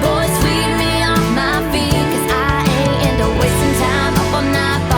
Boy, sweep me off my feet, 'cause I ain't into wasting time up all night.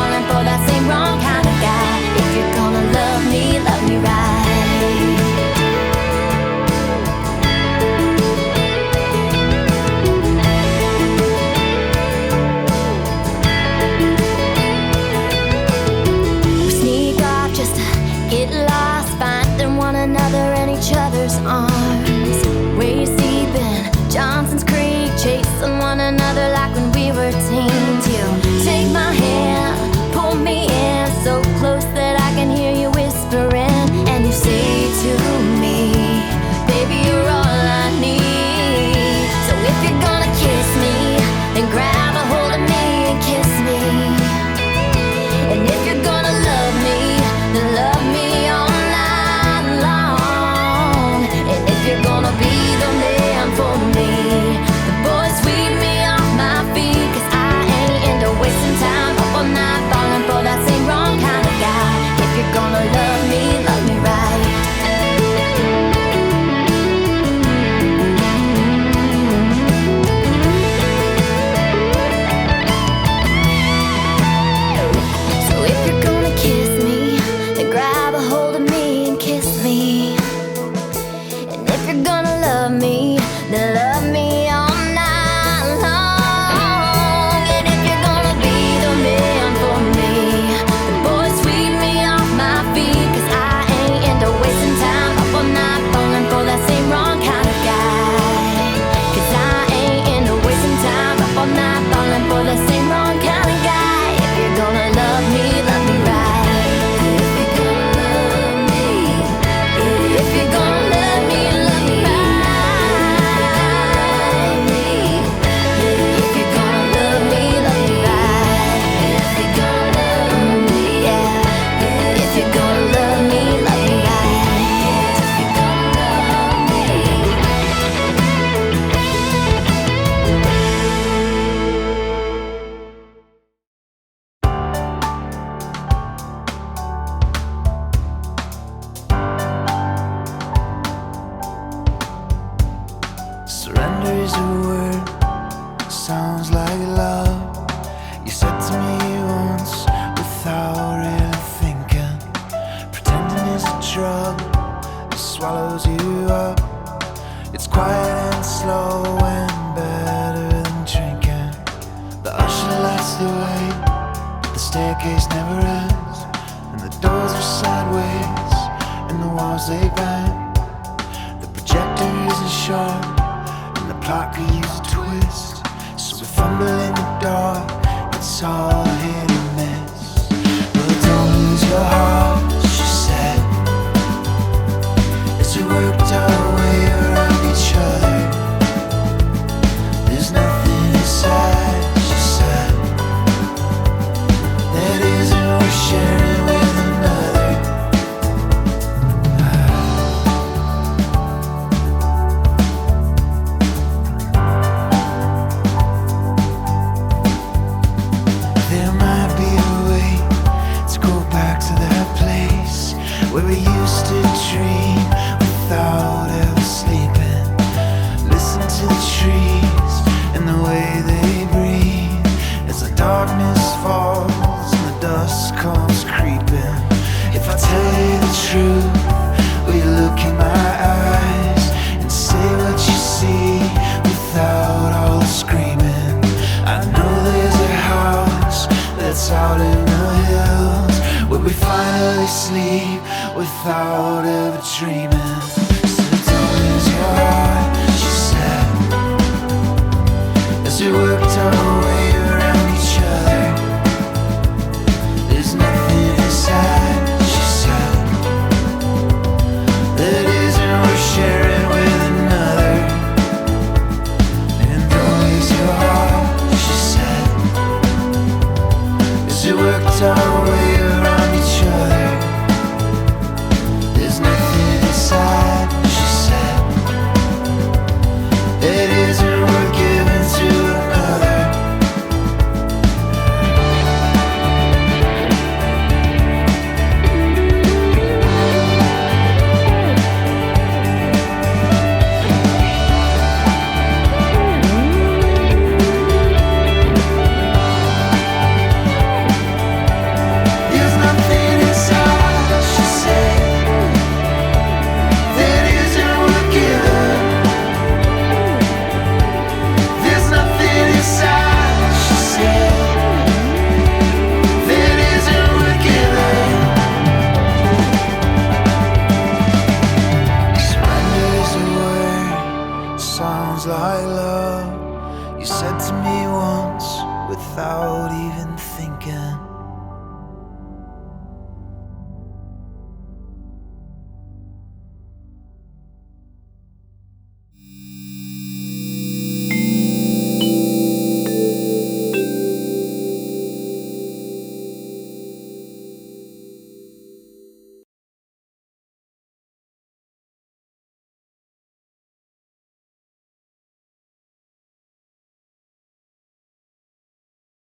staircase never ends, and the doors are sideways, and the walls they bend. The projector isn't sharp, and the plot could use a twist. So we fumble in the dark, it's all hit and miss. But don't lose your heart, she said, as we worked our way around each other. There's nothing inside, she said, that isn't worth sharing with another. There might be a way to go back to that place where we used to dream without ever sleeping. Listen to the trees and the way they breathe as the darkness falls and the dust comes creeping. If I tell you the truth, will you look in my eyes and say what you see without all the screaming? I know there's a house that's out in the hills where we finally sleep without ever dreaming. So don't lose your heart, she said, as we worked our way around each other. There's nothing inside, she said, that isn't worth sharing with another. And don't lose your heart, she said, as we worked our way around each other. There's nothing inside, she said, that isn't worth giving to another. There's nothing inside, she said, that isn't worth giving. There's nothing inside, she said, that isn't worth giving. Surrender is a word, sounds like love. You said to me once without even thinking.